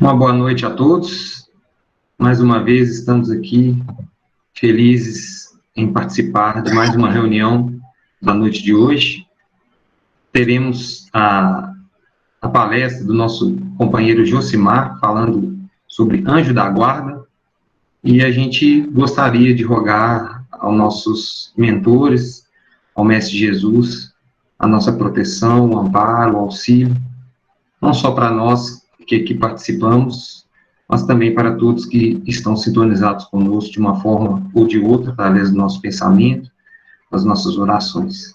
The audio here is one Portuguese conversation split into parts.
Uma boa noite a todos. Mais uma vez estamos aqui felizes em participar de mais uma reunião da noite de hoje. Teremos a palestra do nosso companheiro Josimar, falando sobre Anjo da Guarda, e a gente gostaria de rogar aos nossos mentores, ao Mestre Jesus, a nossa proteção, o amparo, o auxílio, não só para nós que aqui participamos, mas também para todos que estão sintonizados conosco de uma forma ou de outra, através do nosso pensamento, das nossas orações.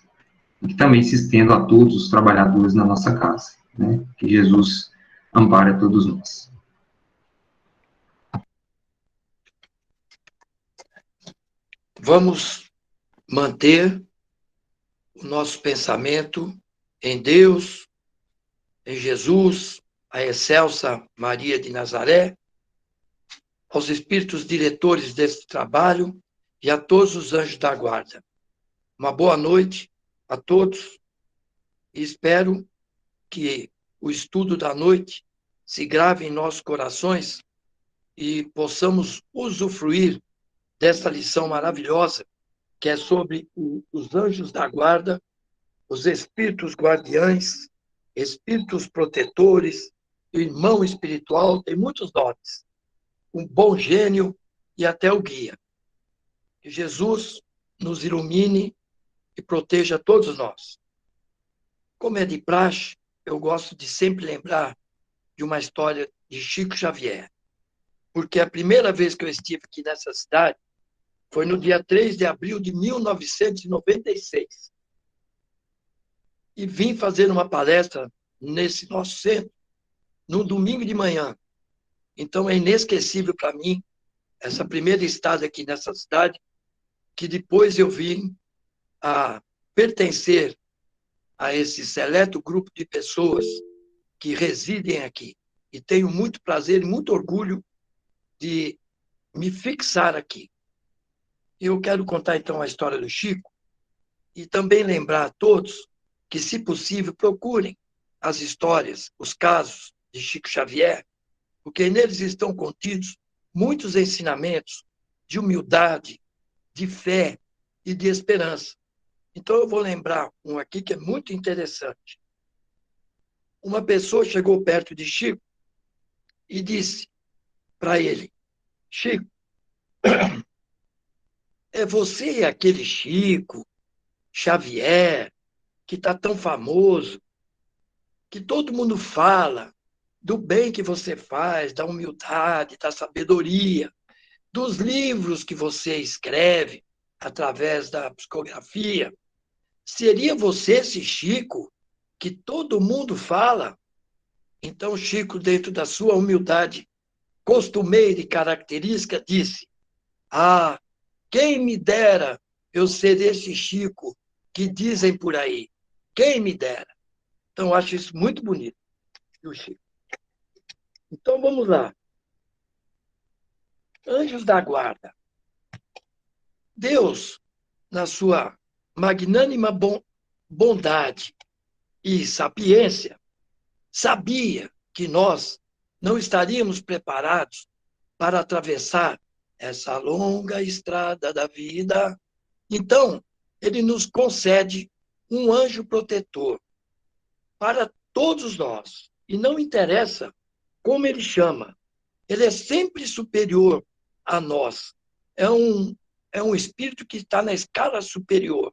E que também se estenda a todos os trabalhadores na nossa casa, né? Que Jesus ampare a todos nós. Vamos manter o nosso pensamento em Deus, em Jesus, a excelsa Maria de Nazaré, aos espíritos diretores deste trabalho e a todos os anjos da guarda. Uma boa noite a todos e espero que o estudo da noite se grave em nossos corações e possamos usufruir desta lição maravilhosa que é sobre os anjos da guarda, os espíritos guardiães, espíritos protetores, o irmão espiritual, tem muitos nomes, um bom gênio e até o guia. Que Jesus nos ilumine e proteja todos nós. Como é de praxe, eu gosto de sempre lembrar de uma história de Chico Xavier, porque a primeira vez que eu estive aqui nessa cidade foi no dia 3 de abril de 1996. E vim fazer uma palestra nesse nosso centro, no domingo de manhã. Então é inesquecível para mim essa primeira estada aqui nessa cidade, que depois eu vim a pertencer a esse seleto grupo de pessoas que residem aqui. E tenho muito prazer e muito orgulho de me fixar aqui. Eu quero contar, então, a história do Chico e também lembrar a todos que, se possível, procurem as histórias, os casos de Chico Xavier, porque neles estão contidos muitos ensinamentos de humildade, de fé e de esperança. Então, eu vou lembrar um aqui que é muito interessante. Uma pessoa chegou perto de Chico e disse para ele: Chico, é você aquele Chico Xavier que está tão famoso, que todo mundo fala do bem que você faz, da humildade, da sabedoria, dos livros que você escreve através da psicografia. Seria você esse Chico que todo mundo fala? Então, Chico, dentro da sua humildade costumeira e característica, disse: Ah, quem me dera eu ser esse Chico que dizem por aí. Quem me dera. Então, acho isso muito bonito, do Chico. Então, vamos lá. Anjos da guarda. Deus, na sua magnânima bondade e sapiência, sabia que nós não estaríamos preparados para atravessar essa longa estrada da vida. Então, ele nos concede um anjo protetor para todos nós. E não interessa como ele chama, ele é sempre superior a nós. É um espírito que está na escala superior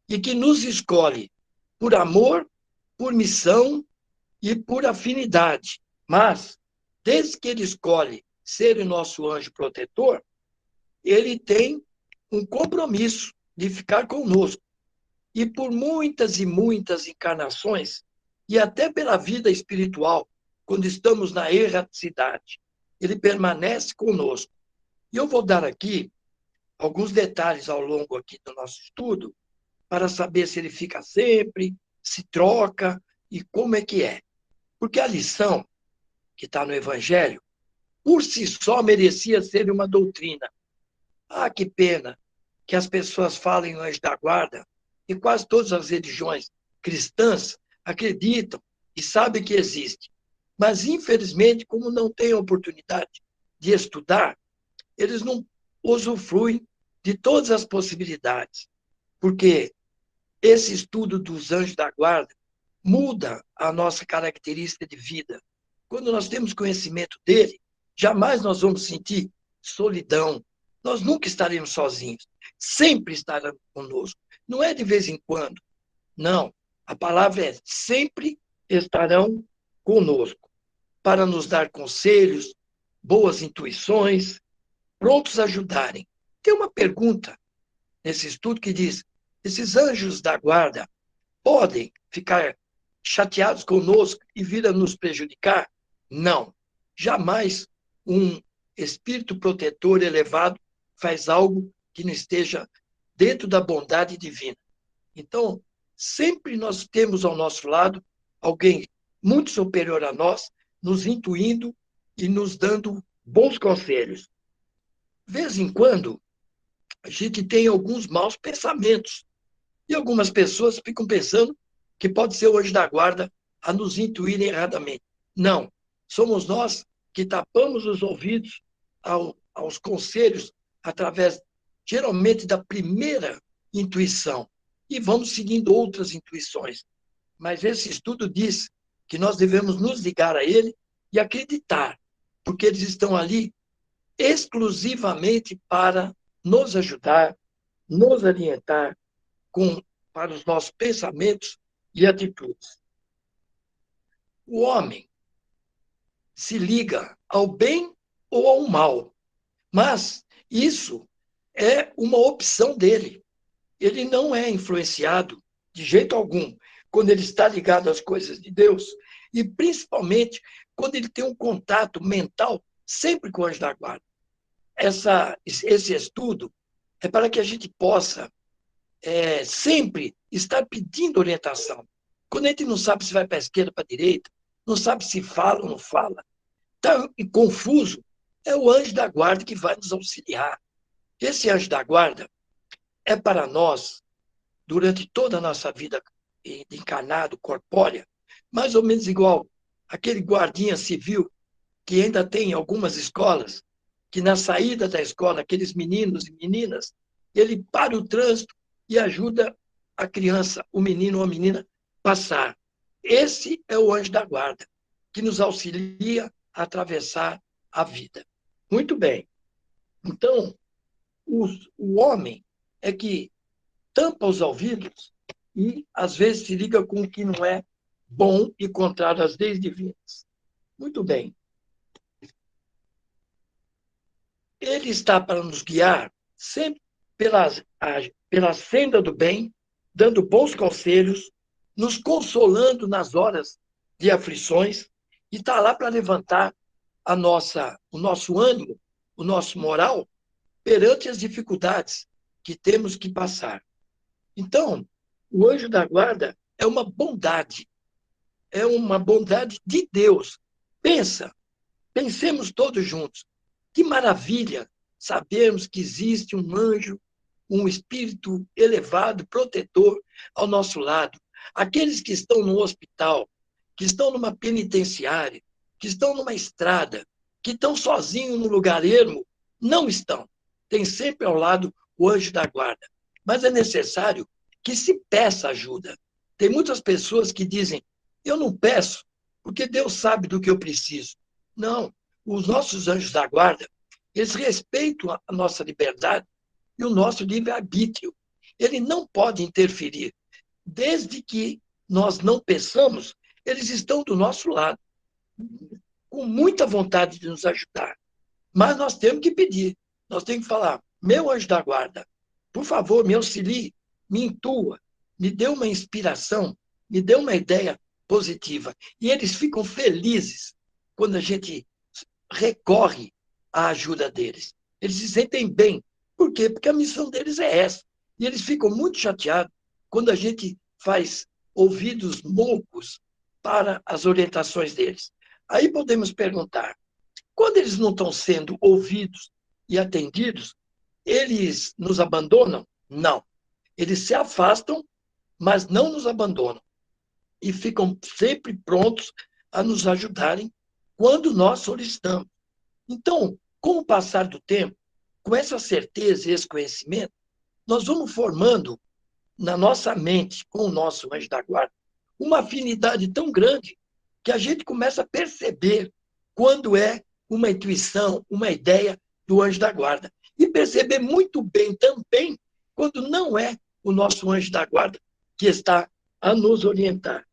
e que nos escolhe por amor, por missão e por afinidade. Mas, desde que ele escolhe ser o nosso anjo protetor, ele tem um compromisso de ficar conosco. E por muitas e muitas encarnações, e até pela vida espiritual, quando estamos na erraticidade, ele permanece conosco. E eu vou dar aqui alguns detalhes ao longo aqui do nosso estudo, para saber se ele fica sempre, se troca e como é que é. Porque a lição que está no Evangelho, por si só merecia ser uma doutrina. Ah, que pena que as pessoas falem no anjo da guarda, e quase todas as religiões cristãs acreditam e sabem que existe, Mas, infelizmente, como não têm oportunidade de estudar, eles não usufruem de todas as possibilidades, porque esse estudo dos anjos da guarda muda a nossa característica de vida. Quando nós temos conhecimento dele, jamais nós vamos sentir solidão. Nós nunca estaremos sozinhos. Sempre estará conosco. Não é de vez em quando. Não. A palavra é sempre estarão conosco para nos dar conselhos, boas intuições, prontos a ajudarem. Tem uma pergunta nesse estudo que diz: esses anjos da guarda podem ficar chateados conosco e vir a nos prejudicar? Não. Jamais um espírito protetor elevado faz algo que não esteja dentro da bondade divina. Então, sempre nós temos ao nosso lado alguém muito superior a nós, nos intuindo e nos dando bons conselhos. De vez em quando, a gente tem alguns maus pensamentos. E algumas pessoas ficam pensando que pode ser o anjo da guarda a nos intuir erradamente. Não. Somos nós que tapamos os ouvidos aos conselhos através, geralmente, da primeira intuição. E vamos seguindo outras intuições. Mas esse estudo diz que nós devemos nos ligar a ele e acreditar, porque eles estão ali exclusivamente para nos ajudar, nos orientar para os nossos pensamentos e atitudes. O homem se liga ao bem ou ao mal, mas isso é uma opção dele. Ele não é influenciado de jeito algum quando ele está ligado às coisas de Deus, e principalmente quando ele tem um contato mental sempre com o anjo da guarda. Esse estudo é para que a gente possa sempre estar pedindo orientação. Quando a gente não sabe se vai para a esquerda, para a direita, não sabe se fala ou não fala, está confuso, é o anjo da guarda que vai nos auxiliar. Esse anjo da guarda é para nós, durante toda a nossa vida encarnado, corpórea, mais ou menos igual aquele guardinha civil que ainda tem em algumas escolas, que na saída da escola, aqueles meninos e meninas, ele para o trânsito e ajuda a criança, o menino ou a menina, passar. Esse é o anjo da guarda, que nos auxilia a atravessar a vida. Muito bem. Então, o homem é que tampa os ouvidos e, às vezes, se liga com o que não é bom e contrário às leis divinas. Muito bem. Ele está para nos guiar sempre pela senda do bem, dando bons conselhos, nos consolando nas horas de aflições, e está lá para levantar o nosso ânimo, o nosso moral, perante as dificuldades que temos que passar. Então, o anjo da guarda é uma bondade de Deus. Pensemos todos juntos. Que maravilha sabermos que existe um anjo, um espírito elevado, protetor ao nosso lado. Aqueles que estão no hospital, que estão numa penitenciária, que estão numa estrada, que estão sozinhos no lugar ermo, não estão. Tem sempre ao lado o anjo da guarda. Mas é necessário que se peça ajuda. Tem muitas pessoas que dizem: eu não peço, porque Deus sabe do que eu preciso. Não. Os nossos anjos da guarda, eles respeitam a nossa liberdade e o nosso livre-arbítrio. Ele não pode interferir. Desde que nós não peçamos, eles estão do nosso lado, com muita vontade de nos ajudar. Mas nós temos que pedir, nós temos que falar: meu anjo da guarda, por favor, me auxilie, me intua, me dê uma inspiração, me dê uma ideia positiva. E eles ficam felizes quando a gente recorre à ajuda deles. Eles se sentem bem. Por quê? Porque a missão deles é essa. E eles ficam muito chateados quando a gente faz ouvidos moucos para as orientações deles. Aí podemos perguntar: quando eles não estão sendo ouvidos e atendidos, eles nos abandonam? Não. Eles se afastam, mas não nos abandonam. E ficam sempre prontos a nos ajudarem quando nós solicitamos. Então, com o passar do tempo, com essa certeza e esse conhecimento, nós vamos formando na nossa mente, com o nosso anjo da guarda, uma afinidade tão grande que a gente começa a perceber quando é uma intuição, uma ideia do anjo da guarda. E perceber muito bem também quando não é o nosso anjo da guarda que está a nos orientar.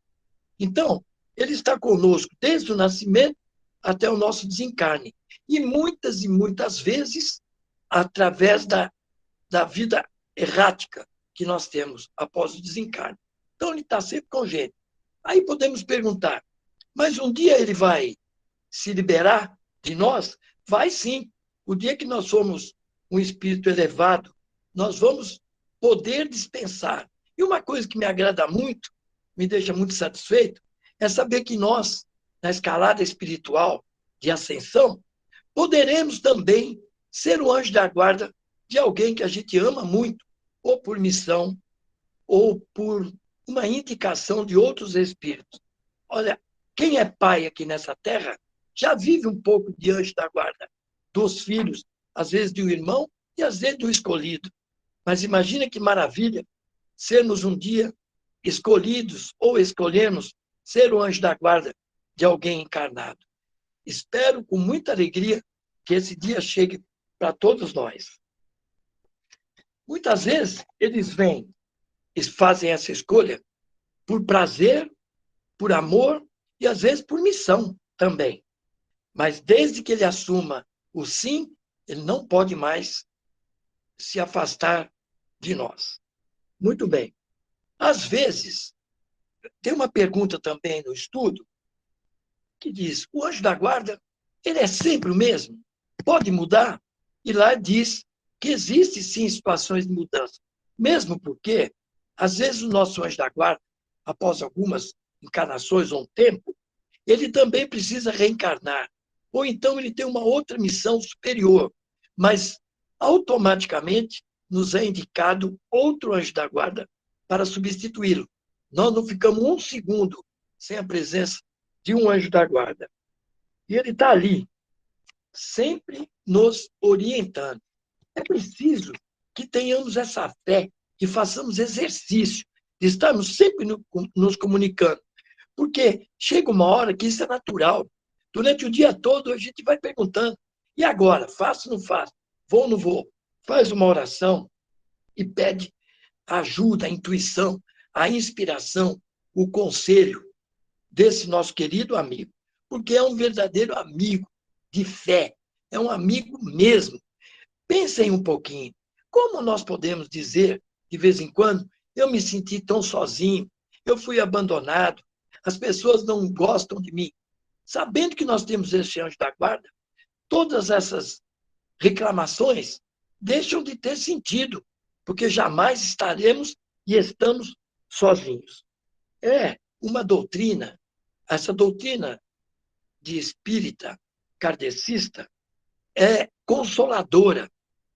Então, ele está conosco desde o nascimento até o nosso desencarne. E muitas vezes, através da vida errática que nós temos após o desencarne. Então, ele está sempre com a gente. Aí podemos perguntar, mas um dia ele vai se liberar de nós? Vai sim. O dia que nós somos um espírito elevado, nós vamos poder dispensar. E uma coisa que me agrada muito, me deixa muito satisfeito, é saber que nós, na escalada espiritual de ascensão, poderemos também ser o anjo da guarda de alguém que a gente ama muito, ou por missão, ou por uma indicação de outros espíritos. Olha, quem é pai aqui nessa terra já vive um pouco de anjo da guarda dos filhos, às vezes de um irmão e às vezes do escolhido. Mas imagina que maravilha sermos um dia escolhidos ou escolhermos ser o anjo da guarda de alguém encarnado. Espero com muita alegria que esse dia chegue para todos nós. Muitas vezes eles vêm e fazem essa escolha por prazer, por amor e às vezes por missão também. Mas desde que ele assuma o sim, ele não pode mais se afastar de nós. Muito bem. Às vezes, tem uma pergunta também no estudo que diz, o anjo da guarda, ele é sempre o mesmo? Pode mudar? E lá diz que existe sim situações de mudança. Mesmo porque, às vezes, o nosso anjo da guarda, após algumas encarnações ou um tempo, ele também precisa reencarnar. Ou então ele tem uma outra missão superior. Mas, automaticamente, nos é indicado outro anjo da guarda para substituí-lo. Nós não ficamos um segundo sem a presença de um anjo da guarda. E ele está ali, sempre nos orientando. É preciso que tenhamos essa fé, que façamos exercício, de estarmos sempre nos comunicando. Porque chega uma hora que isso é natural. Durante o dia todo a gente vai perguntando, e agora? Faço ou não faço? Vou ou não vou? Faz uma oração e pede a ajuda, a intuição, a inspiração, o conselho desse nosso querido amigo. Porque é um verdadeiro amigo de fé, é um amigo mesmo. Pensem um pouquinho, como nós podemos dizer, de vez em quando, eu me senti tão sozinho, eu fui abandonado, as pessoas não gostam de mim. Sabendo que nós temos esse anjo da guarda, todas essas reclamações deixam de ter sentido, porque jamais estaremos e estamos sozinhos. É uma doutrina, essa doutrina de espírita kardecista é consoladora.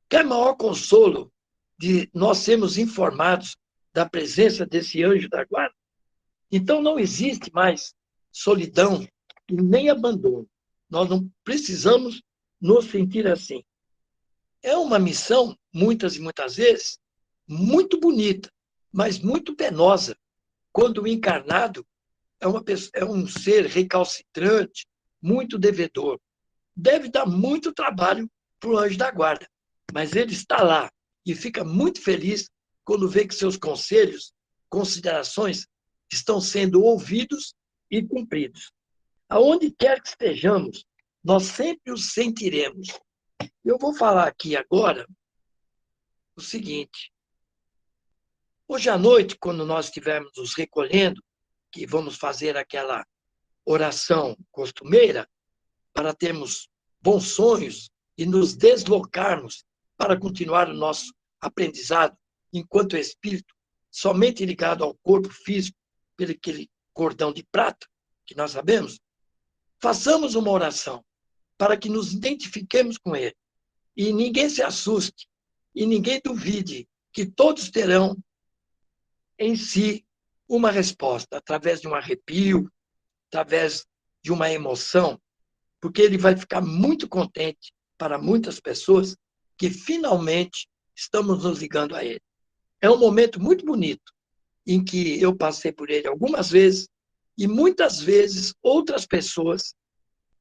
Quer maior consolo de nós sermos informados da presença desse anjo da guarda? Então não existe mais solidão e nem abandono. Nós não precisamos nos sentir assim. É uma missão, muitas e muitas vezes, muito bonita, mas muito penosa, quando o encarnado é um ser recalcitrante, muito devedor. Deve dar muito trabalho para o anjo da guarda, mas ele está lá e fica muito feliz quando vê que seus conselhos, considerações estão sendo ouvidos e cumpridos. Aonde quer que estejamos, nós sempre os sentiremos. Eu vou falar aqui agora o seguinte. Hoje à noite, quando nós estivermos nos recolhendo, que vamos fazer aquela oração costumeira, para termos bons sonhos e nos deslocarmos para continuar o nosso aprendizado enquanto espírito, somente ligado ao corpo físico, pelo aquele cordão de prata, que nós sabemos, façamos uma oração para que nos identifiquemos com ele. E ninguém se assuste, e ninguém duvide que todos terão em si uma resposta, através de um arrepio, através de uma emoção. porque ele vai ficar muito contente para muitas pessoas que finalmente estamos nos ligando a ele. É um momento muito bonito, em que eu passei por ele algumas vezes, e muitas vezes outras pessoas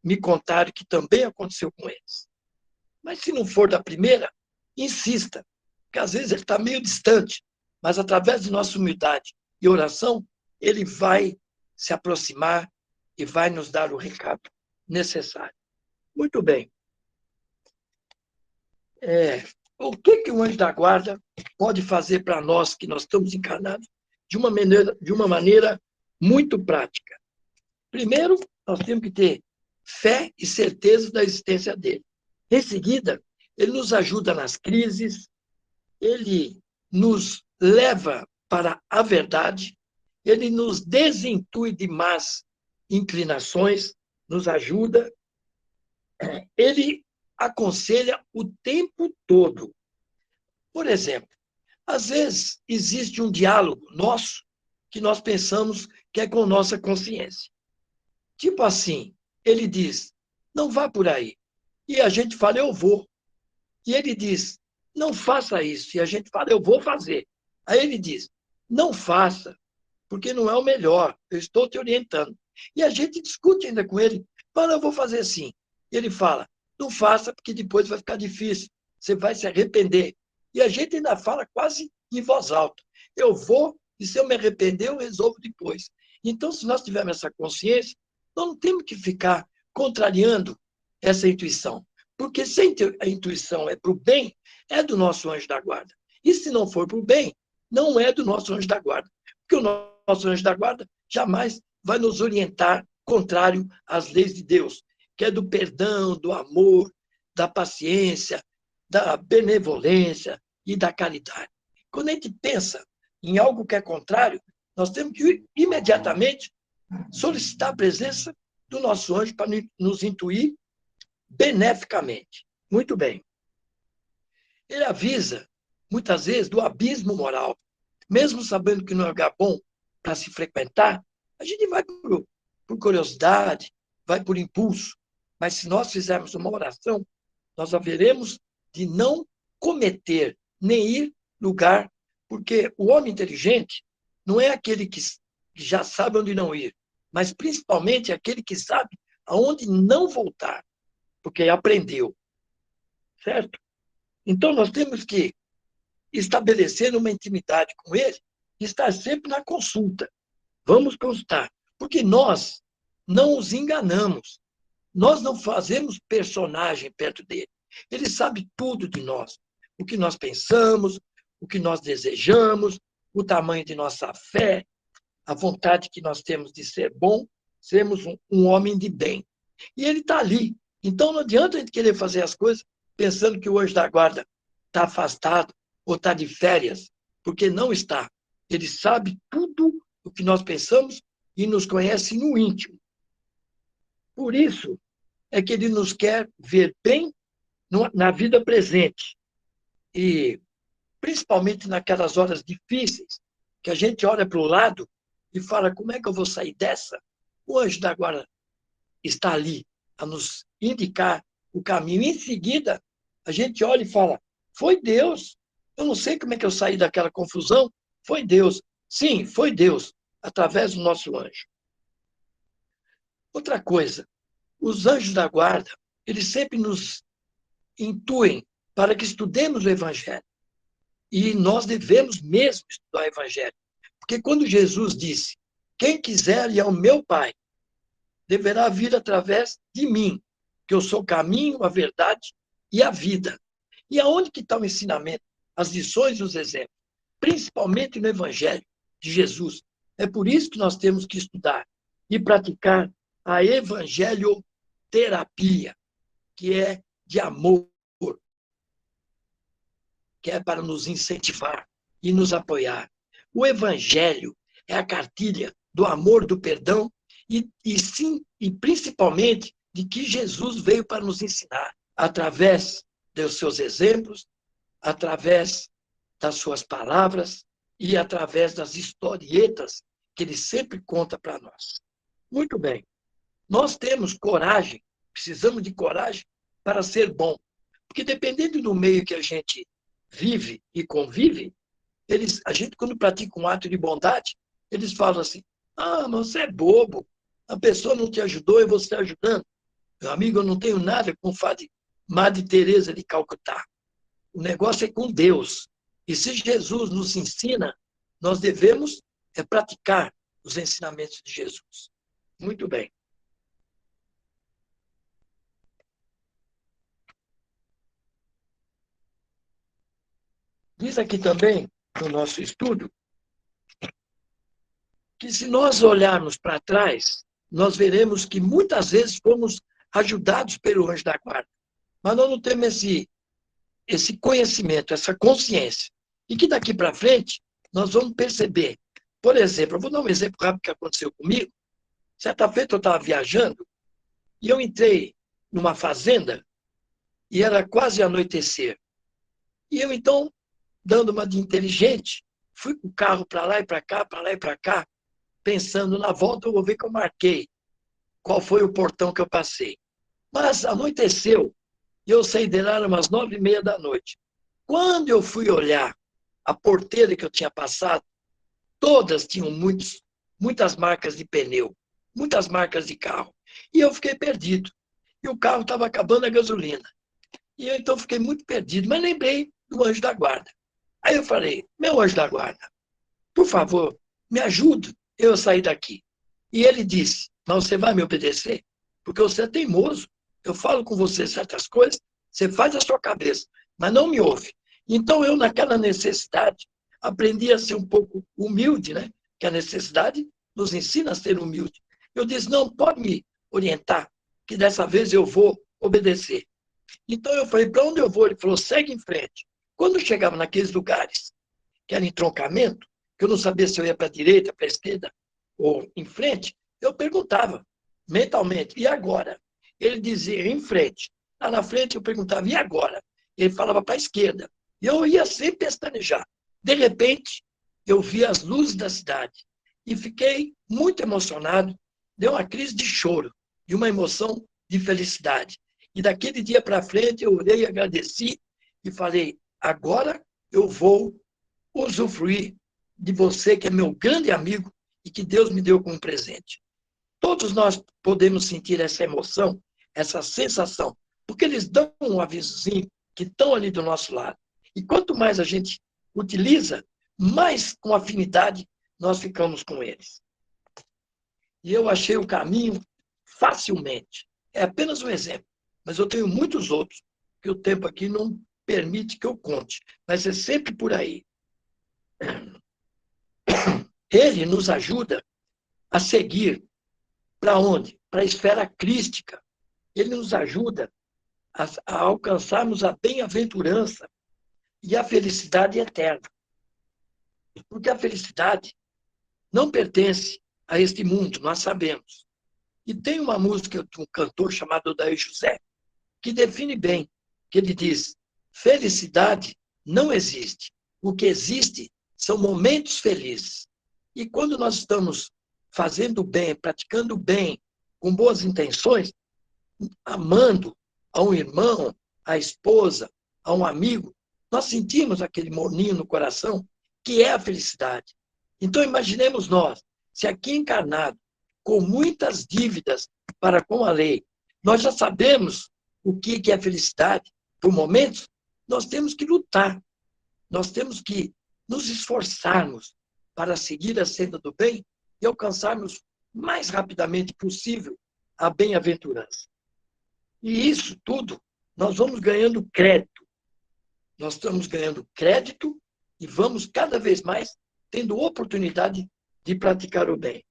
me contaram que também aconteceu com eles. Mas se não for da primeira, insista, porque às vezes ele está meio distante, mas através de nossa humildade e oração, ele vai se aproximar e vai nos dar o recado necessário. Muito bem. O que o anjo da guarda pode fazer para nós que nós estamos encarnados de uma maneira muito prática? Primeiro, nós temos que ter fé e certeza da existência dele. Em seguida, ele nos ajuda nas crises, ele nos leva para a verdade, ele nos desintui de más inclinações, nos ajuda, ele aconselha o tempo todo. Por exemplo, às vezes existe um diálogo nosso que nós pensamos que é com nossa consciência. Tipo assim, ele diz, não vá por aí. E a gente fala, eu vou. E ele diz, não faça isso. E a gente fala, eu vou fazer. Aí ele diz, não faça, porque não é o melhor. Eu estou te orientando. E a gente discute ainda com ele, fala, eu vou fazer assim. E ele fala, não faça, porque depois vai ficar difícil. Você vai se arrepender. E a gente ainda fala quase em voz alta. Eu vou, e se eu me arrepender, eu resolvo depois. Então, se nós tivermos essa consciência, nós não temos que ficar contrariando essa intuição. Porque se a intuição é para o bem, é do nosso anjo da guarda. E se não for para o bem, não é do nosso anjo da guarda. Porque o nosso anjo da guarda jamais vai nos orientar contrário às leis de Deus, que é do perdão, do amor, da paciência, da benevolência e da caridade. Quando a gente pensa em algo que é contrário, nós temos que imediatamente solicitar a presença do nosso anjo para nos intuir beneficamente. Muito bem. Ele avisa, muitas vezes, do abismo moral. Mesmo sabendo que não é um lugar bom para se frequentar, a gente vai por curiosidade, vai por impulso. Mas se nós fizermos uma oração, nós haveremos de não cometer, nem ir lugar, porque o homem inteligente não é aquele que já sabe onde não ir, mas principalmente aquele que sabe aonde não voltar, porque aprendeu, certo? Então, nós temos que estabelecer uma intimidade com ele e estar sempre na consulta. Vamos consultar, porque nós não os enganamos, nós não fazemos personagem perto dele. Ele sabe tudo de nós, o que nós pensamos, o que nós desejamos, o tamanho de nossa fé, a vontade que nós temos de ser bom, sermos um homem de bem. E ele está ali. Então, não adianta a gente querer fazer as coisas pensando que o anjo da guarda está afastado ou está de férias, porque não está. Ele sabe tudo o que nós pensamos e nos conhece no íntimo. Por isso é que ele nos quer ver bem na vida presente. E principalmente naquelas horas difíceis, que a gente olha para o lado e fala, como é que eu vou sair dessa? O anjo da guarda está ali a nos indicar o caminho. Em seguida, a gente olha e fala, foi Deus. Eu não sei como é que eu saí daquela confusão. Foi Deus. Sim, foi Deus, através do nosso anjo. Outra coisa, os anjos da guarda, eles sempre nos intuem para que estudemos o Evangelho. E nós devemos mesmo estudar o Evangelho. Porque quando Jesus disse, quem quiser ir ao meu Pai, deverá vir através de mim, que eu sou o caminho, a verdade e a vida. E aonde que está o ensinamento, as lições e os exemplos? Principalmente no Evangelho de Jesus. É por isso que nós temos que estudar e praticar a evangelioterapia, que é de amor, que é para nos incentivar e nos apoiar. O Evangelho é a cartilha do amor, do perdão e principalmente de que Jesus veio para nos ensinar, através dos seus exemplos, através das suas palavras e através das historietas que ele sempre conta para nós. Muito bem. Nós temos coragem Precisamos de coragem para ser bom. Porque dependendo do meio que a gente vive e convive, a gente, quando pratica um ato de bondade, eles falam assim, ah, mas você é bobo, a pessoa não te ajudou e você está ajudando. Meu amigo, eu não tenho nada com Madre Teresa de Calcutá. O negócio é com Deus. E se Jesus nos ensina, nós devemos praticar os ensinamentos de Jesus. Muito bem. Diz aqui também, no nosso estudo, que se nós olharmos para trás, nós veremos que muitas vezes fomos ajudados pelo anjo da guarda. Mas nós não temos esse conhecimento, essa consciência. E que daqui para frente, nós vamos perceber. Por exemplo, eu vou dar um exemplo rápido que aconteceu comigo. Certa feita eu estava viajando e eu entrei numa fazenda e era quase anoitecer. E eu, então, dando uma de inteligente, fui com o carro para lá e para cá, para lá e para cá, pensando na volta, eu vou ver que eu marquei qual foi o portão que eu passei. Mas anoiteceu e eu saí de lá, eram umas 9h30 da noite. Quando eu fui olhar a porteira que eu tinha passado, todas tinham muitas marcas de pneu, muitas marcas de carro. E eu fiquei perdido. E o carro estava acabando a gasolina. E eu então fiquei muito perdido, mas lembrei do anjo da guarda. Aí eu falei, meu anjo da guarda, por favor, me ajude eu a sair daqui. E ele disse, mas você vai me obedecer? Porque você é teimoso. Eu falo com você certas coisas, você faz a sua cabeça, mas não me ouve. Então eu, naquela necessidade, aprendi a ser um pouco humilde, né? Que a necessidade nos ensina a ser humilde. Eu disse, não, pode me orientar, que dessa vez eu vou obedecer. Então eu falei, para onde eu vou? Ele falou, segue em frente. Quando eu chegava naqueles lugares que era entroncamento, que eu não sabia se eu ia para a direita, para a esquerda ou em frente, eu perguntava mentalmente, e agora? Ele dizia, em frente. Lá na frente eu perguntava, e agora? Ele falava para a esquerda. E eu ia sem pestanejar. De repente, eu vi as luzes da cidade e fiquei muito emocionado. Deu uma crise de choro e uma emoção de felicidade. E daquele dia para frente eu orei, agradeci e falei, agora eu vou usufruir de você, que é meu grande amigo e que Deus me deu como presente. Todos nós podemos sentir essa emoção, essa sensação, porque eles dão um avisozinho que estão ali do nosso lado. E quanto mais a gente utiliza, mais com afinidade nós ficamos com eles. E eu achei o caminho facilmente. É apenas um exemplo, mas eu tenho muitos outros que o tempo aqui não permite que eu conte. Vai ser sempre por aí. Ele nos ajuda a seguir para onde? Para a esfera crística. Ele nos ajuda a alcançarmos a bem-aventurança e a felicidade eterna. Porque a felicidade não pertence a este mundo, nós sabemos. E tem uma música de um cantor chamado Odair José, que define bem, que ele diz, felicidade não existe. O que existe são momentos felizes. E quando nós estamos fazendo bem, praticando bem, com boas intenções, amando a um irmão, a esposa, a um amigo, nós sentimos aquele morninho no coração, que é a felicidade. Então, imaginemos nós, se aqui encarnado, com muitas dívidas para com a lei, nós já sabemos o que é felicidade, por momentos, nós temos que lutar, nós temos que nos esforçarmos para seguir a senda do bem e alcançarmos mais rapidamente possível a bem-aventurança. E isso tudo, nós vamos ganhando crédito. Nós estamos ganhando crédito e vamos cada vez mais tendo oportunidade de praticar o bem.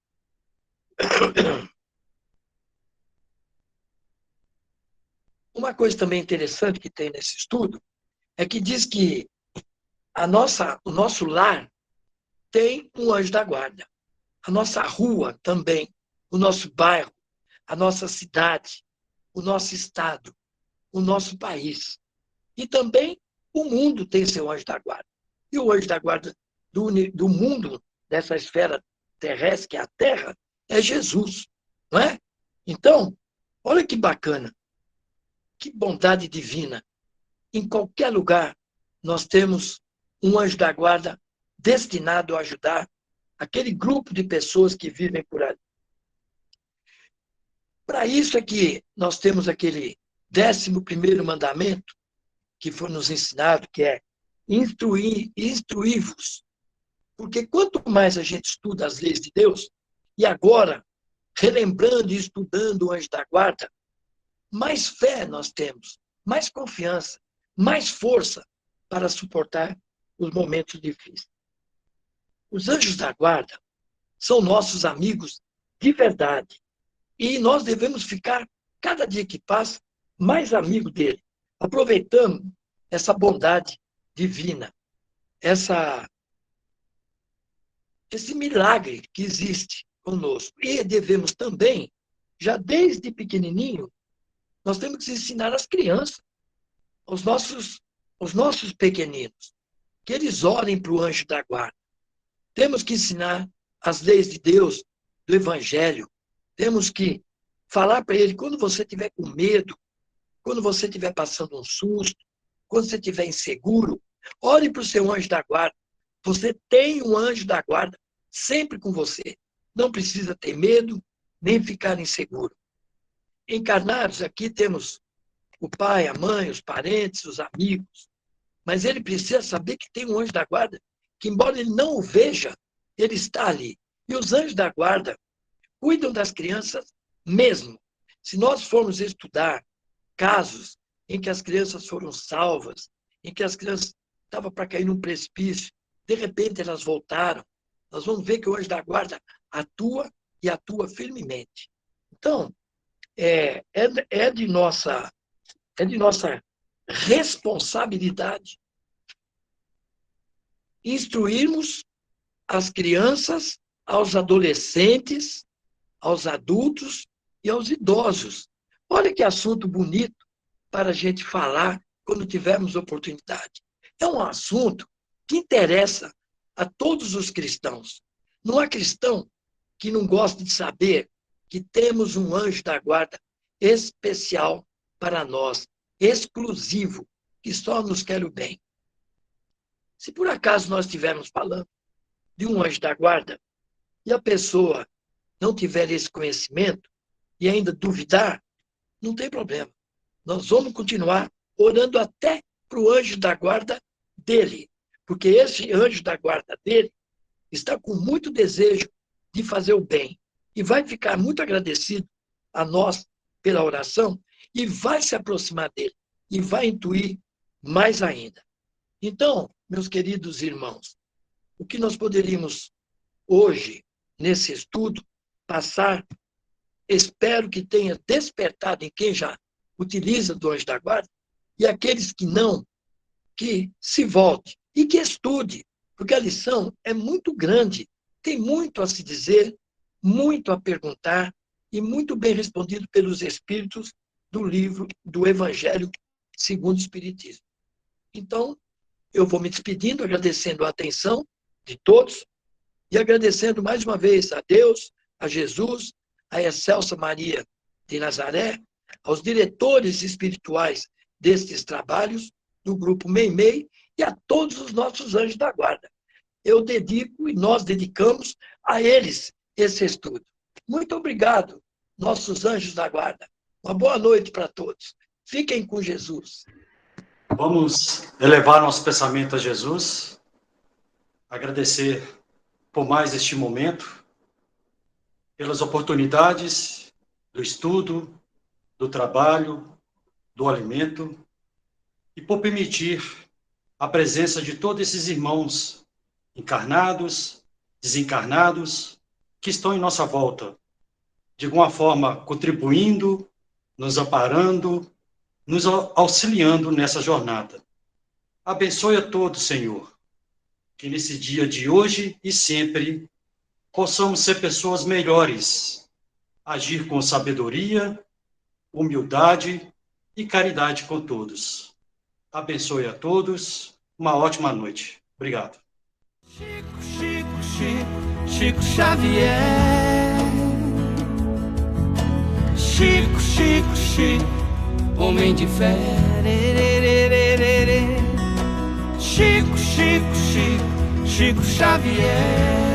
Uma coisa também interessante que tem nesse estudo é que diz que o nosso lar tem um anjo da guarda. A nossa rua também, o nosso bairro, a nossa cidade, o nosso estado, o nosso país. E também o mundo tem seu anjo da guarda. E o anjo da guarda do mundo, dessa esfera terrestre, que é a Terra, é Jesus. Não é? Então, Olha que bacana, que bondade divina. Em qualquer lugar, nós temos um anjo da guarda destinado a ajudar aquele grupo de pessoas que vivem por ali. Para isso é que nós temos aquele 11º mandamento que foi nos ensinado, que é instruir-vos. Porque quanto mais a gente estuda as leis de Deus, e agora, relembrando e estudando o anjo da guarda, mais fé nós temos, mais confiança, mais força para suportar os momentos difíceis. Os anjos da guarda são nossos amigos de verdade. E nós devemos ficar, cada dia que passa, mais amigo dele, aproveitando essa bondade divina, esse milagre que existe conosco. E devemos também, já desde pequenininho, nós temos que ensinar as crianças, os nossos pequeninos, que eles orem para o anjo da guarda. Temos que ensinar as leis de Deus, do Evangelho. Temos que falar para ele, quando você estiver com medo, quando você estiver passando um susto, quando você estiver inseguro, ore para o seu anjo da guarda. Você tem um anjo da guarda sempre com você. Não precisa ter medo, nem ficar inseguro. Encarnados, aqui temos o pai, a mãe, os parentes, os amigos. Mas ele precisa saber que tem um anjo da guarda, que embora ele não o veja, ele está ali. E os anjos da guarda cuidam das crianças mesmo. Se nós formos estudar casos em que as crianças foram salvas, em que as crianças estavam para cair num precipício, de repente elas voltaram, nós vamos ver que o anjo da guarda atua e atua firmemente. Então, é de nossa responsabilidade instruirmos as crianças, aos adolescentes, aos adultos e aos idosos. Olha que assunto bonito para a gente falar quando tivermos oportunidade. É um assunto que interessa a todos os cristãos. Não há cristão que não goste de saber que temos um anjo da guarda especial para nós, exclusivo, que só nos quer o bem. Se por acaso nós estivermos falando de um anjo da guarda e a pessoa não tiver esse conhecimento e ainda duvidar, não tem problema. Nós vamos continuar orando até para o anjo da guarda dele, porque esse anjo da guarda dele está com muito desejo de fazer o bem e vai ficar muito agradecido a nós pela oração e vai se aproximar dele e vai intuir mais ainda. Então, meus queridos irmãos, o que nós poderíamos hoje, nesse estudo, passar, espero que tenha despertado em quem já utiliza do anjo da guarda, e aqueles que não, que se volte e que estude, porque a lição é muito grande, tem muito a se dizer, muito a perguntar, e muito bem respondido pelos espíritos do livro do Evangelho segundo o Espiritismo. Então, eu vou me despedindo, agradecendo a atenção de todos e agradecendo mais uma vez a Deus, a Jesus, a Excelsa Maria de Nazaré, aos diretores espirituais destes trabalhos, do Grupo Meimei, e a todos os nossos anjos da guarda. Eu dedico e nós dedicamos a eles esse estudo. Muito obrigado, nossos anjos da guarda. Uma boa noite para todos. Fiquem com Jesus. Vamos elevar nosso pensamento a Jesus, agradecer por mais este momento, pelas oportunidades do estudo, do trabalho, do alimento, e por permitir a presença de todos esses irmãos encarnados, desencarnados, que estão em nossa volta, de alguma forma contribuindo, nos amparando, nos auxiliando nessa jornada. Abençoe a todos, Senhor, que nesse dia de hoje e sempre possamos ser pessoas melhores, agir com sabedoria, humildade e caridade com todos. Abençoe a todos, uma ótima noite. Obrigado. Chico Xavier. Chico Chico, homem de fé. Chico, Chico, Chico, Chico Xavier.